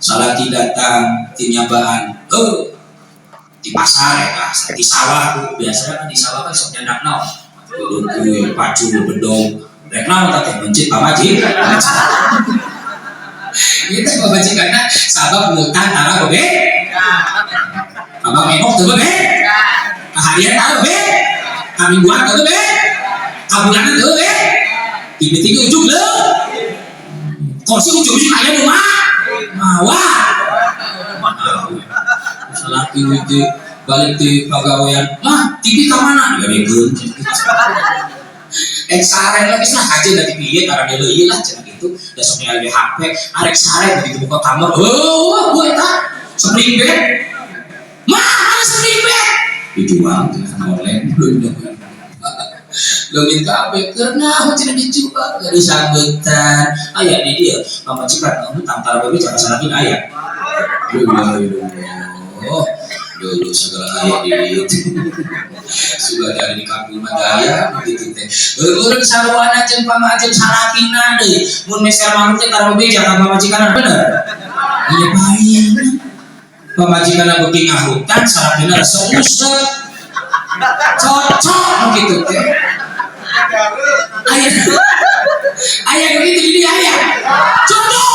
salaki datang tinyabaan di pasar ya di sawah biasanya kan di sawah kan sok nyandak naon kudu pacu bedog rek naon teh mencit pamaji itu pamaji karena sabab ngutang tara bebe abang enok tuh bebe kaharian tara bebe kamingguan tuh bebe kabulanan tuh bebe tiba-tiba ujung le kursi ujung-ujung ayam rumah mawah salaki itu balik di pegawaian mah TV ke mana ya begun sare lagi sah aja dari piye karena dia leuyeun lah cenah gitu da sok ningali HP arek sare begitu buka kamar gue tak spring bed mah ada spring bed dijual karena online belum login kabeh karena cenah dicoba dari sambutan aya di dia pamajikan kamu tantara bae cara salaki aya dulu segala ayat itu sudah ada di kampung Madaya begitu teh urang sarwana jeung pamajen salakina deui mun meser manuk teh karo beja ka pamajikanna bener ieu bae pamajikanna beuki ngahutan salakina rasa usep cocok begitu teh aya begitu jadi aya contoh